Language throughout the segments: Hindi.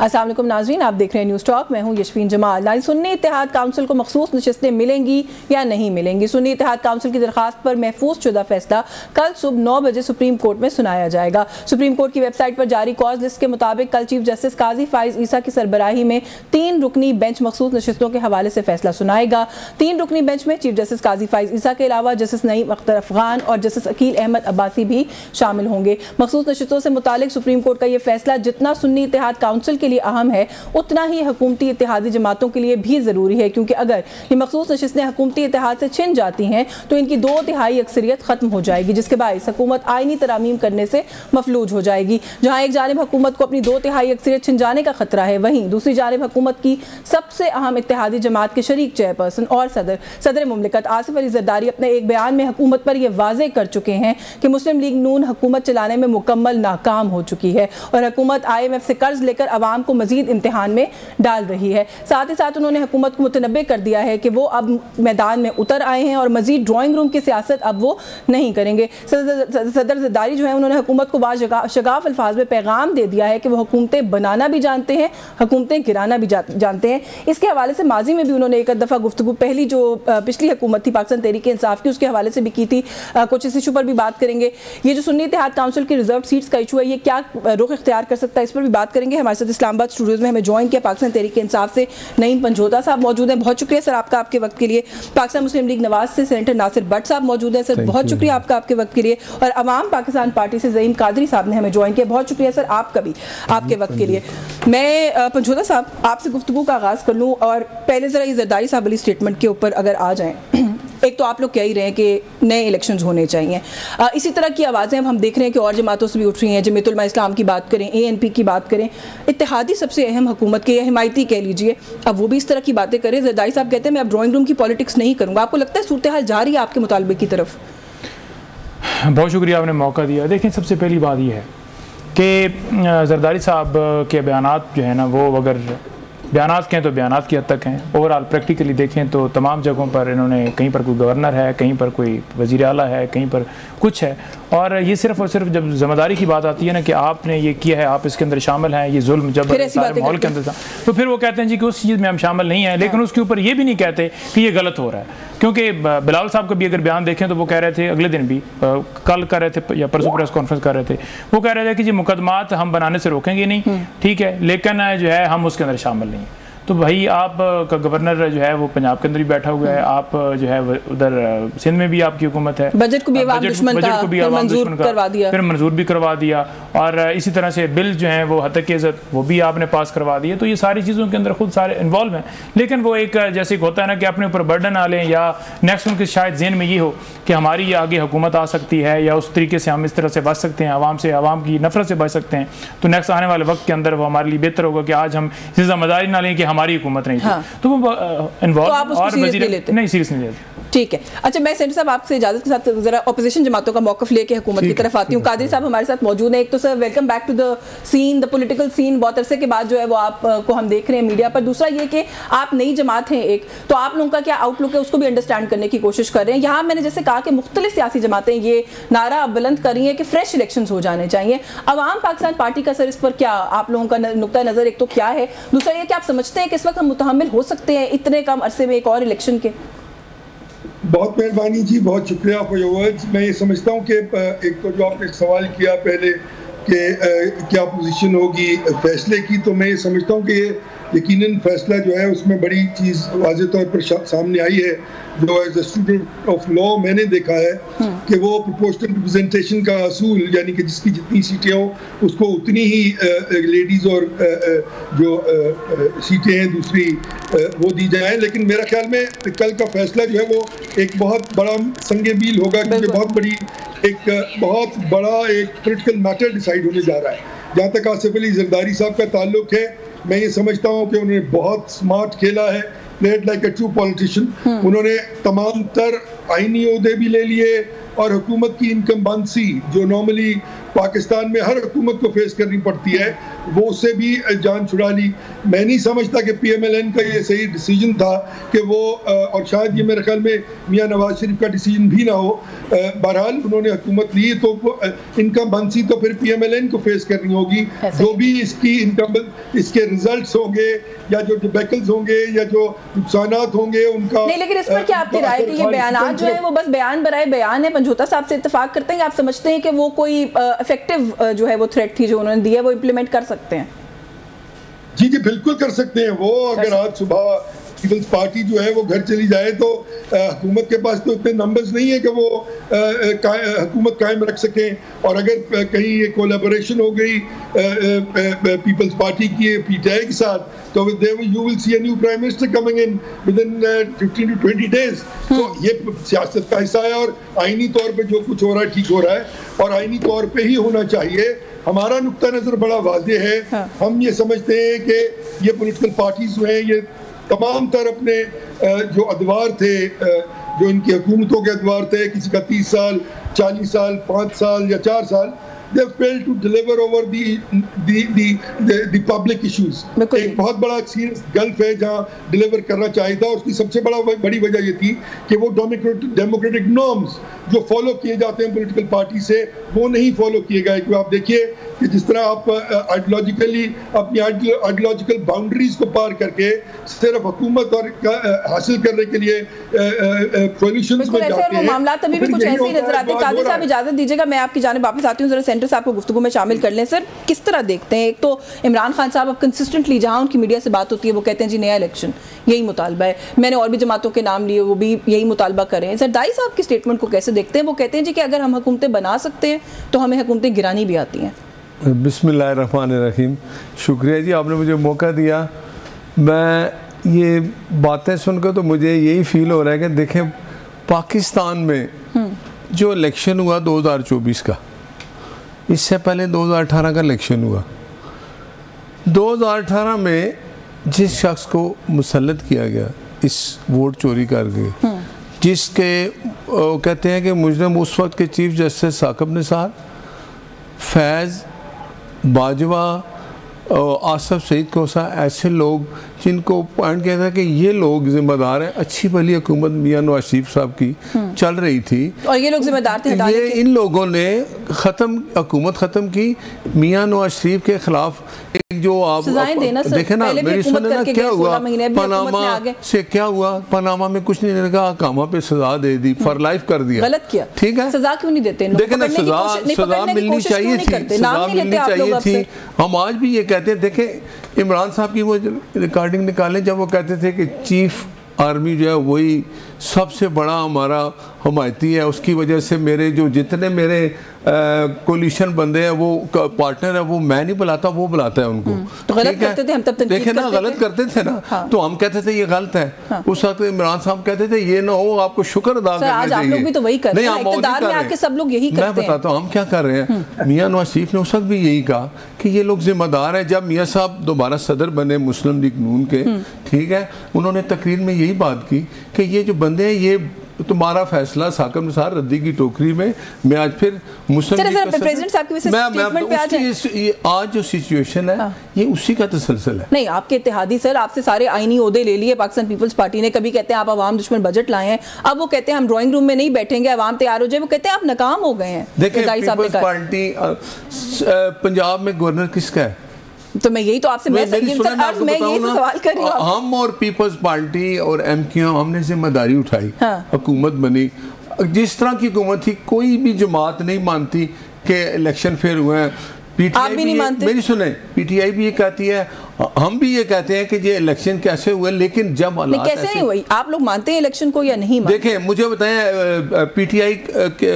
अस्सलाम वालेकुम नाज़रीन, आप देख रहे हैं न्यूज़ टॉक। मैं हूं यशफीन जमाल। सुन्नी इत्तेहाद काउंसिल को मखसूस नशिस्तें मिलेंगी या नहीं मिलेंगी? सुन्नी इत्तेहाद काउंसिल की दरखास्त पर महफूज शुदा फैसला कल सुबह 9 बजे सुप्रीम कोर्ट में सुनाया जाएगा। सुप्रीम कोर्ट की वेबसाइट पर जारी कॉज लिस्ट के मुताबिक कल चीफ जस्टिस काजी फाइज ईसा की सरबराही में 3 रुकनी बेंच मखसूस नशिस्तों के हवाले से फैसला सुनाएगा। 3 रुकनी बेंच में चीफ जस्टिस काजी फाइज ईसा के अलावा जस्टिस नईम अख्तर अफगान और जस्टिस अकील अहमद अब्बासी भी शामिल होंगे। मखसूस नशिस्तों से मुतालिक सुप्रीम कोर्ट का यह फैसला जितना सुन्नी इत्तेहाद काउंसिल के लिए अहम है, उतना ही हुकूमती इत्तेहादी जमातों के लिए भी ज़रूरी है, क्योंकि अगर ये मखसूस नशिस्तें हुकूमती इत्तेहाद से छिन जाती हैं तो इनकी 2/3 अक्सरियत ख़त्म हो जाएगी, जिसके बायस हुकूमत आइनी तरामीम करने से मफलूज हो जाएगी। जहाँ एक जानिब हुकूमत को अपनी 2/3 अक्सरियत छिन जाने का खतरा है, वहीं दूसरी जानिब हुकूमत की सबसे अहम इत्तेहादी जमात के शरीक चेयरपर्सन और सदर मुमलिकत आसिफ अली जरदारी अपने एक बयान में हुकूमत पर यह वाज़े कर चुके हैं कि मुस्लिम लीग नून हुकूमत चलाने में मुकम्मल नाकाम हो चुकी है और हुकूमत IMF से कर्ज लेकर अवाम को मजीद इम्तिहान में डाल रही है। साथ ही साथ उन्होंने हुकूमत को मुतनब्बे कर दिया है कि वो अब मैदान में उतर आए हैं और मजीद ड्राइंग रूम की सियासत अब वो नहीं करेंगे। सदर जरदारी जो है, उन्होंने हुकूमत को शगाफ अल्फाज में पैगाम दे दिया है कि वो हुकूमतें बनाना भी जानते हैं, हुकूमतें गिराना भी जानते हैं। इसके हवाले से माजी में भी उन्होंने एक दफ़ा गुफ्तगू पहली जो पिछली हुकूमत थी पाकिस्तान तहरीक इंसाफ की, उसके हवाले से भी की थी। कुछ इस इशू पर भी बात करेंगे। ये जो सुन्नी इत्तेहाद काउंसिल की रिजर्व सीट्स का इशू है, ये क्या रुख इख्तियार कर सकता है, इस पर भी बात करेंगे। हमारे साथ इस्लामाबाद स्टूडियोज़ में हमें ज्वाइन किया पाकिस्तान तहरीक इंसाफ से नईम पंजोता साहब मौजूद हैं। बहुत शुक्रिया सर आपका आपके वक्त के लिए। पाकिस्तान मुस्लिम लीग नवाज से सेनेटर नासिर भट्ट साहब मौजूद हैं। सर बहुत शुक्रिया आपका आपके वक्त के लिए। और अवाम पाकिस्तान पार्टी से ज़हीम कादरी साहब ने हमें ज्वाइन किया। बहुत शुक्रिया सर आपका भी आपके वक्त के लिए। मैं पंजोता साहब आपसे गुफ्तगू का आगाज़ कर लूँ और पहले ज़रा ये जरदारी साहब वाली स्टेटमेंट के ऊपर अगर आ जाएँ। एक तो आप लोग कह ही रहे हैं कि नए इलेक्शंस होने चाहिए, इसी तरह की आवाज़ें हम देख रहे हैं कि और जमातों से भी उठ रही हैं। जमीयत उलमा इस्लाम की बात करें, ANP की बात करें, इत्तेहादी सबसे अहम हुकूमत के या हिमायती कह लीजिए, अब वो भी इस तरह की बातें करें। जरदारी साहब कहते हैं मैं अब ड्राइंग रूम की पॉलिटिक्स नहीं करूँगा। आपको लगता है सूरत हाल जा रही है आपके मुतालबे की तरफ? बहुत शुक्रिया, आपने मौका दिया। देखें, सबसे पहली बात यह है कि जरदारी साहब के बयानात जो है ना, वो अगर बयानात कहें तो बयानात की हद तक हैं। ओवरऑल प्रैक्टिकली देखें तो तमाम जगहों पर इन्होंने, कहीं पर कोई गवर्नर है, कहीं पर कोई वज़ीर आला है, कहीं पर कुछ है। और ये सिर्फ और सिर्फ जब जिम्मेदारी की बात आती है ना कि आपने ये किया है, आप इसके अंदर शामिल हैं, ये जुल्म जब सारे माहौल के अंदर था, तो फिर वो कहते हैं जी कि उस चीज़ में हम शामिल नहीं हैं। लेकिन उसके ऊपर ये भी नहीं कहते कि ये गलत हो रहा है। क्योंकि बिलावल साहब का भी अगर बयान देखें तो वो कह रहे थे, अगले दिन भी कल कर रहे थे या परसों प्रेस कॉन्फ्रेंस कर रहे थे, वो कह रहे थे कि जी मुकदमात हम बनाने से रोकेंगे नहीं, ठीक है, लेकिन जो है हम उसके अंदर शामिल नहीं हैं। तो भाई आप का गवर्नर जो है वो पंजाब के अंदर भी बैठा हुआ है, आप जो है उधर सिंध में भी आपकी हुकूमत है, बजट को भी आवाम दुश्मन फिर मंजूर भी करवा दिया, और इसी तरह से बिल जो है वो हद की इज्जत वो भी आपने पास करवा दिए। तो ये सारी चीज़ों के अंदर खुद सारे इन्वॉल्व हैं। लेकिन वो एक जैसे होता है ना कि अपने ऊपर बर्डन आ लें, या नेक्स्ट उनके शायद ज़हन में ये हो कि हमारी आगे हुकूमत आ सकती है या उस तरीके से हम इस तरह से बच सकते हैं, आवाम की नफरत से बच सकते हैं, तो नेक्स्ट आने वाले वक्त के अंदर वो हमारे लिए बेहतर होगा कि आज हम इस जिम्मेदारी ना लें कि हमारी हुकूमत नहीं थी। हाँ। तो वो इन्वॉल्व और नहीं सीरियस नहीं लेते। ठीक है, अच्छा मैं सेंटर साहब आपसे इजाजत के साथ जरा अपोजिशन जमातों का मौकफ लेके हुकूमत की तरफ आती हूँ। कादरी साहब हमारे साथ मौजूद है। एक तो sir welcome back to the scene, the political scene. बहुत अरसे के बाद जो है वो आपको हम देख रहे हैं मीडिया पर। दूसरा ये कि आप नई जमात हैं एक, तो आप लोगों का क्या आउटलुक है उसको भी अंडरस्टैंड करने की कोशिश कर रहे हैं। यहाँ मैंने जैसे कहा कि मुख्तलिफ सियासी जमातें ये नारा बुलंद कर रही हैं कि फ्रेश इलेक्शन हो जाने चाहिए। अवाम पाकिस्तान पार्टी का सर इस पर क्या आप लोगों का नुक्ता नज़र एक तो क्या है? दूसरा ये कि आप समझते हैं कि इस वक्त हम मुतहम्मिल हो सकते हैं इतने कम अरसे में एक और इलेक्शन के? बहुत मेहरबानी जी, बहुत शुक्रिया फॉर योर वर्ड्स। मैं ये समझता हूँ कि एक तो जो आपने सवाल किया पहले कि क्या पोजीशन होगी फैसले की, तो मैं ये समझता हूँ कि ये यकीनन फैसला जो है उसमें बड़ी चीज़ वाज़े तौर पर सामने आई है। जो as a student of law मैंने देखा है कि वो प्रोपोर्शनल रिप्रेजेंटेशन का असूल, यानी कि जिसकी जितनी सीटें हों उसको उतनी ही लेडीज़ और जो सीटें हैं दूसरी वो दी जाए। लेकिन मेरा ख्याल में कल का फैसला जो है वो एक बहुत बड़ा संगे मील होगा, क्योंकि बहुत बड़ा एक पॉलिटिकल मैटर डिसाइड होने जा रहा है। जहाँ तक आसिफ अली जरदारी साहब का ताल्लुक है, मैं ये समझता हूँ कि उन्होंने बहुत स्मार्ट खेला है, played like a true politician. उन्होंने तमाम तर आईनी ओहदे भी ले लिए और हुकूमत की इनकम्बेंसी जो नॉर्मली पाकिस्तान में हर हुकूमत को फेस करनी पड़ती है, वो उससे भी जान छुड़ा ली। मैं नहीं समझता कि PMLN का ये सही डिसीजन था कि वो और शायद ये मेरे ख्याल में मियां नवाज शरीफ का डिसीजन भी ना हो। बहरहाल उन्होंने हुकूमत ली तो इनकम बंसी तो फिर PMLN को फेस करनी होगी। जो भी इसकी इनकम इसके रिजल्ट्स होंगे या जो डिबेकल्स होंगे या जो नुकसानात होंगे उनका नहीं, लेकिन इस पर क्या आपकी राय है कि ये बयान जो है वो बस बयान बराए बयान है? पंजोता साहब से इत्तेफाक करते हैं, आप समझते हैं कि वो कोई इफेक्टिव जो है वो थ्रेट थी जो उन्होंने दी है वो इम्प्लीमेंट कर सकते हैं? जी बिल्कुल कर सकते हैं वो। अगर आज सुबह पीपल्स पार्टी जो है वो घर चली जाए तो हुकूमत के पास तो इतने नंबर्स नहीं है कि वो हुकूमत कायम रख सकें। और अगर कहीं ये कोलैबोरेशन हो गई पीपल्स पार्टी की PTI के साथ तो you will see a new prime minister coming in within 15 to 20 days। तो ये सियासत का हिस्सा है और आईनी तौर पे जो कुछ हो रहा है ठीक हो रहा है और आईनी तौर पे ही होना चाहिए। हमारा नुक्ता नज़र बड़ा वाज़ेह है। हाँ। हम ये समझते हैं कि ये पॉलिटिकल पार्टीज जो हैं ये तमाम तर अपने जो अदवार थे, जो इनकी हुकूमतों के अदवार थे, किसी का 30 साल 40 साल 5 साल या 4 साल, they failed to deliver over the public issues। एक बहुत बड़ा सीरियस गल्फ है जहाँ डिलीवर करना चाहिए था। उसकी सबसे बड़ी वजह ये थी कि वो डेमोक्रेटिक नॉर्म्स जो फॉलो किए जाते हैं पॉलिटिकल पार्टी से वो नहीं फॉलो किए गए। क्योंकि आप देखिए कि जिस तरह आप आइडियोलॉजिकली अपनी आइडियोलॉजिकल बाउंड्रीज को पार करके सिर्फ हुकूमत और हासिल करने के लिए सॉल्यूशंस में जाते हैं, मामला अभी भी कुछ ऐसे ही नजर आते हैं। कादिर साहब इजाजत दीजिएगा, मैं आपकी जानिब वापस आती हूँ, जरा सेंटर साहब को गुफ्तगू में शामिल कर लें। सर किस तरह देखते हैं? एक तो इमरान खान साहब अब कंसिस्टेंटली जहाँ उनकी मीडिया से बात होती है वो कहते हैं जी नया इलेक्शन यही मुतालबा है। मैंने और भी जमातों के नाम लिए वो भी यही मुतालबा कर रहे हैं। जरदारी साहब की स्टेटमेंट को कैसे देखते हैं? वो कहते हैं जी कि अगर हम हुकूमतें बना सकते हैं तो हमें हुकूमतें गिरानी भी आती हैं। बिस्मिल्लाहिर्रहमानिर्रहीम। शुक्रिया जी, आपने मुझे मौका दिया। मैं ये बातें सुनकर तो मुझे यही फील हो रहा है कि देखें पाकिस्तान में जो इलेक्शन हुआ 2024 का, इससे पहले 2018 का इलेक्शन हुआ। 2018 में जिस शख्स को मुसल्लत किया गया इस वोट चोरी करके, जिसके कहते हैं कि मुजरिम उस वक्त के चीफ जस्टिस साकिब निसार, फैज़, बाजवा, आसफ सईद कोसा, ऐसे लोग जिनको पॉइंट किया था कि ये लोग जिम्मेदार हैं। अच्छी भली हुकूमत मियां नवाज शरीफ साहब की चल रही थी और ये लोग जिम्मेदार थे। ये इन लोगों ने हुकूमत ख़त्म की। मियां नवाज शरीफ के खिलाफ एक जो आप देखे ना, मेरी सुने ना क्या हुआ पनामा से, क्या हुआ पनामा में कुछ नहीं लगा, कामा पे सजा दे दी, फॉर लाइफ कर दिया। गलत किया, ठीक है। सजा क्यों नहीं देते? देखे ना, सजा मिलनी चाहिए थी, सजा मिलनी चाहिए थी। हम आज भी ये कहते हैं, देखें इमरान साहब की वो रिकॉर्डिंग निकालें जब वो कहते थे कि चीफ आर्मी जो है वही सबसे बड़ा हमारा हमायती है, उसकी वजह से मेरे जो जितने मेरे कोलिशन बंदे हैं वो पार्टनर है वो मैं नहीं बुलाता, वो बुलाता है उनको। तो गलत करते थे हम, तब देखे ना गलत करते थे ना। हाँ। तो हम कहते थे ये गलत है। हाँ। उस वक्त इमरान साहब कहते थे ये ना हो, आपको शुक्र अदा करना चाहिए। आप लोग भी तो वही करते हैं, इक़्तिदार में आके सब लोग यही करते हैं। मैं बताता हूँ हम क्या कर रहे हैं। मियां नवाज शरीफ ने उस वक्त भी यही कहा कि ये लोग जिम्मेदार है। जब मियां साहब दोबारा सदर बने मुस्लिम लीग नून के, ठीक है, उन्होंने तकरीर में यही बात की कि ये जो बंदे हैं ये तुम्हारा फैसला साकिब निसार रद्दी की टोकरी में। मैं आज फिर मुस्लिम आज जो सिचुएशन है ये उसी का तसलसल है। नहीं, आपके इत्तेहादी सर आपसे सारे आईनी ओहदे ले लिए पाकिस्तान पीपल्स पार्टी ने। कभी कहते हैं आप अवाम दुश्मन बजट लाए हैं, अब वो कहते हैं हम ड्राइंग रूम में नहीं बैठेंगे, अवाम तैयार हो जाए। वो कहते हैं आप नाकाम हो गए हैं। देखिए पीपल्स पार्टी पंजाब में गवर्नर किसका है? तो मैं यही तो आपसे मैं यही सवाल कर रही हूं। हम और पीपल्स पार्टी और एमक्यू हमने जिम्मेदारी उठाई। हाँ। हुकूमत बनी, जिस तरह की हुकूमत थी कोई भी जमात नहीं मानती कि इलेक्शन फेयर हुए हैं। आप भी नहीं मानते? मेरी सुने, पीटीआई भी ये कहती है, हम भी ये कहते हैं कि ये इलेक्शन कैसे हुए, लेकिन जब हालात कैसे नहीं हुई, आप लोग मानते हैं इलेक्शन को या नहीं मानते? देखें मुझे बताएं, पीटीआई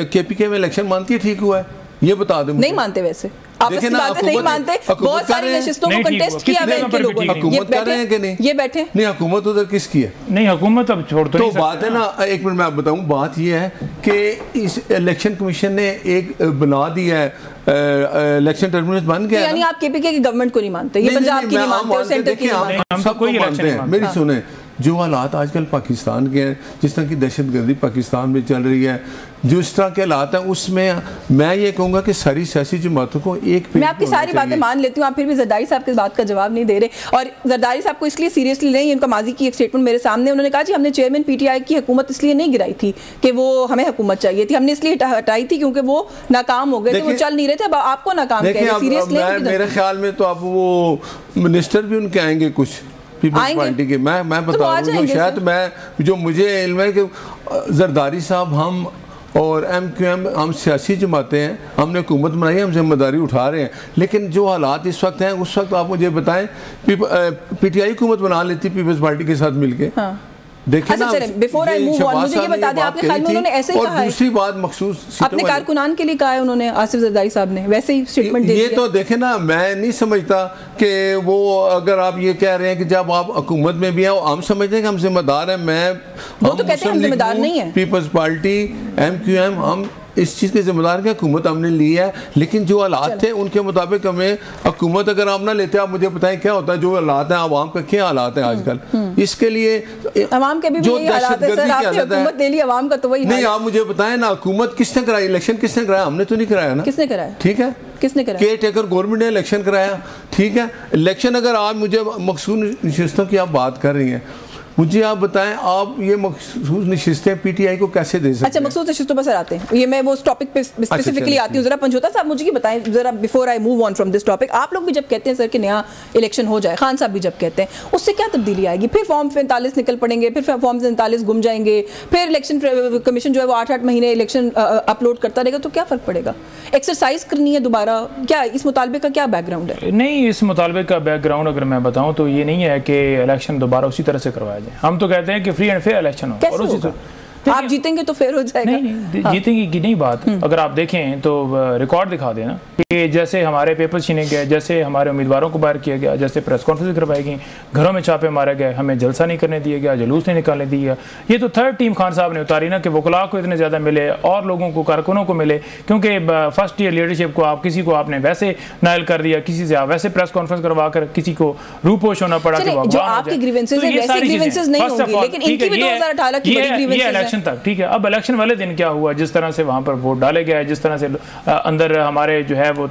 केपीके में इलेक्शन मानती है ठीक हुआ है? ये बता दो। नहीं मानते, वैसे आपस में बातें नहीं मानते। बहुत सारे नशिस्तों को कंटेस्ट किया है इनके लोगों ने। हुकूमत कर रहे हैं कि नहीं? ये बैठे नहीं, हुकूमत उधर किसकी है? नहीं, हुकूमत अब छोड़ तो बात है ना। एक मिनट मैं बताऊं, बात ये है कि इस इलेक्शन कमीशन ने एक बना दिया है, इलेक्शन टर्मिनस बन गया। यानी आप केपीके की गवर्नमेंट को नहीं मानते, ये पंजाब की नहीं मानते और सेंटर की नहीं मानते। हम सबको मानते हैं। मेरी सुने, जो हालात आजकल पाकिस्तान के हैं, जिस तरह की दहशतगर्दी पाकिस्तान में चल रही है, जो इस तरह के हालात हैं उसमें मैं ये कहूँगा कि सारी सियासी जमातों को एक मैं आपकी सारी बातें मान लेती हूँ, आप फिर भी जरदारी साहब की बात का जवाब नहीं दे रहे। और जरदारी साहब को इसलिए सीरियसली नहीं, उनका माजी की एक स्टेटमेंट मेरे सामने, उन्होंने कहा जी हमने चेयरमैन पीटीआई की हुकूमत इसलिए नहीं गिराई थी कि वो हमें हुकूमत चाहिए थी, हमने इसलिए हटाई थी क्योंकि वो नाकाम हो गए थे, वो चल नहीं रहे थे। अब आपको नाकाम किया, मेरे ख्याल में तो अब वो मिनिस्टर भी उनके आएंगे कुछ पीपल्स पार्टी के, मैं बता रहा हूँ शायद मैं जो मुझे इल्म है कि जरदारी साहब हम और MQM हम सियासी जमातें हैं, हमने हुकूमत बनाई, हम जिम्मेदारी उठा रहे हैं, लेकिन जो हालात इस वक्त हैं उस वक्त आप मुझे बताएं PTI हुकूमत बना लेती पीपल्स पार्टी के साथ मिलके। हाँ। देखिए ना, बिफोर आई मूव ऑन, मुझे ये बता दें आपके ख्याल में उन्होंने ऐसे ही कहा है? दूसरी बात मखसूस अपने कारकुनान के लिए कहा है उन्होंने, आसिफ जरदारी साहब ने वैसे ही स्टेटमेंट दे दिया। ये तो देखे ना, मैं नहीं समझता कि वो अगर आप ये कह रहे हैं कि जब आप हुकूमत में भी हैं हम समझते हैं कि हम जिम्मेदार हैं, वो तो कहते हैं हम जिम्मेदार नहीं है, पीपल्स पार्टी MQM हम इस चीज़ के जिम्मेदार की हुकूमत हमने ली है, लेकिन जो हालात थे उनके मुताबिक हमें हुकूमत अगर आप ना लेते, आप मुझे बताएं क्या होता है, जो हालात हैं आवाम का क्या हालात है आजकल, इसके लिए आवाम के भी जो दहशतगर्दी की हालत है, हुकूमत ले ली आवाम का तो वही नहीं। आप मुझे बताएं ना, हुकूमत किसने कराई, इलेक्शन किसने कराया? हमने तो नहीं कराया ना। किसने कराया? ठीक है, किसने कराया? केयर टेकर गवर्नमेंट ने इलेक्शन कराया, ठीक है। इलेक्शन अगर आप मुझे मखसूस नशिस्तों की आप बात कर रही हैं, मुझे आप बताएं आप ये मखसूस नशिस्तें PTI को कैसे दे सकते हैं? अच्छा, मखसूस नशिस्तों पर सर आते हैं, ये मैं वो टॉपिक पे स्पेसिफिकली आती हूँ। जरा पंजोता साहब मुझे ये बताएं जरा, before I move on from this topic, आप लोग भी जब कहते हैं सर कि नया इलेक्शन हो जाए, खान साहब भी जब कहते हैं, उससे क्या तब्दीली आएगी? फिर फॉर्म 45 निकल पड़ेंगे, फिर फॉर्म 45 गुम जाएंगे, फिर इलेक्शन कमीशन जो है वो 8-8 महीने इलेक्शन अपलोड करता रहेगा, तो क्या फ़र्क पड़ेगा? एक्सरसाइज करनी है दोबारा, क्या इस मुतालबे का क्या बैकग्राउंड है? नहीं, इस मुतालबे का बैकग्राउंड अगर मैं बताऊँ तो ये नहीं है कि इलेक्शन दोबारा उसी तरह से करवाया जाए। हम तो कहते हैं कि फ्री एंड फेयर इलेक्शन हो, और उसी आप जीतेंगे तो फेयर हो जाएगा। नहीं, जीतेंगे की नहीं बात। अगर आप देखें तो रिकॉर्ड दिखा देना कि जैसे हमारे पेपर छीने गए, जैसे हमारे उम्मीदवारों को बाहर किया गया, जैसे प्रेस कॉन्फ्रेंस करवाई गई, घरों में छापे मारे गए, हमें जलसा नहीं करने दिया गया, जुलूस नहीं निकालने दिया। ये तो थर्ड टीम खान साहब ने उतारी ना कि वकला को इतने ज़्यादा मिले और लोगों को, कारकुनों को मिले, क्योंकि फर्स्ट ईयर लीडरशिप को आप किसी को आपने वैसे नायल कर दिया, किसी से आप वैसे प्रेस कॉन्फ्रेंस करवा कर किसी को रूपोश होना पड़ा। जो आपके ग्रीवेंसेस हैं वैसे ग्रीवेंसेस नहीं होंगे, लेकिन इनकी भी 2018 की बड़ी ग्रीवेंसेस हैं। इलेक्शन तक ठीक है, अब इलेक्शन वाले दिन क्या हुआ, जिस तरह से वहाँ पर वोट डाले गए, जिस तरह से अंदर हमारे जो है वो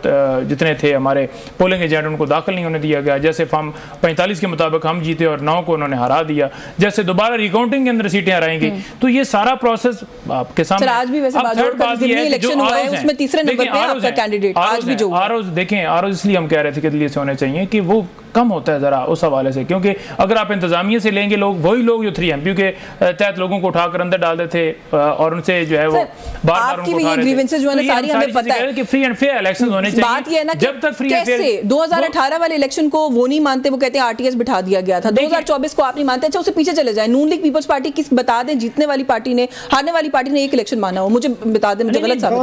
जितने थे हमारे पोलिंग एजेंट उनको दाखिल नहीं होने दिया गया, जैसे फॉर्म 45 के मुताबिक हम जीते और 9 को उन्होंने हरा दिया, जैसे दोबारा रिकाउंटिंग के अंदर सीटें हराएंगी, तो ये सारा प्रोसेस आपके सामने। आज भी वैसे थर्ड बात ये है इलेक्शन हुआ है, उसमें तीसरे नंबर पे आपका कैंडिडेट आज भी जो आरोज देखें, आरोज इसलिए हम कह रहे थे कि दिल्ली से होने चाहिए कि वो कम होता है ज़रा उस हवाले से, क्योंकि अगर आप इंतजामिया से लेंगे लोग, वही लोग जो 3 MP के तहत लोगों को उठाकर अंदर डाल देते और उनसे जो है वो बार-बार उनको उठा रहे थे, जो है सारी हमें पता है कि फ्री एंड फेयर इलेक्शन होने चाहिए। बात ये है ना, जब तक फ्री एंड फेयर 2018 वाले इलेक्शन को वो नहीं मानते, वो कहते हैं RTS बिठा दिया गया था, 2024 को आप नहीं मानते। अच्छा, उससे पीछे चले जाए, नून लीग पीपल्स पार्टी किस बता दें, जीतने वाली पार्टी ने, हारने वाली पार्टी ने एक इलेक्शन माना हो, मुझे बता दें, मुझे गलत साबित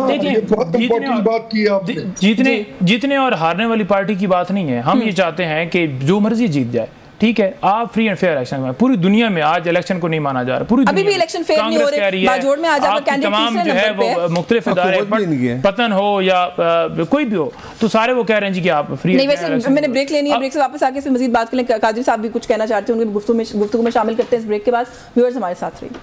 जीतने और हारने वाली पार्टी की बात नहीं है। हम ये चाहते हैं कि जो मर्जी जीत जाए, ठीक है, आप फ्री एंड फेयर इलेक्शन में। पूरी दुनिया में आज इलेक्शन को नहीं माना जा रहा, पूरी अभी भी इलेक्शन फेयर नहीं हो रहे, बाजोड़ में आज आपका कैंडिडेट तमाम जो है वो मुख्तलिफ इदारे, पतन हो या कोई भी हो, तो सारे वो कह रहे हैं जी कि आप फ्री नहीं। वैसे मैंने ब्रेक लेनी है, ब्रेक से वापस आके मजीद बात करें। कादरी साहब भी कुछ कहना चाहते हैं, उनकी गुफ्तगू में शामिल करते हैं इस ब्रेक के बाद। व्यूअर्स हमारे साथ रहिए।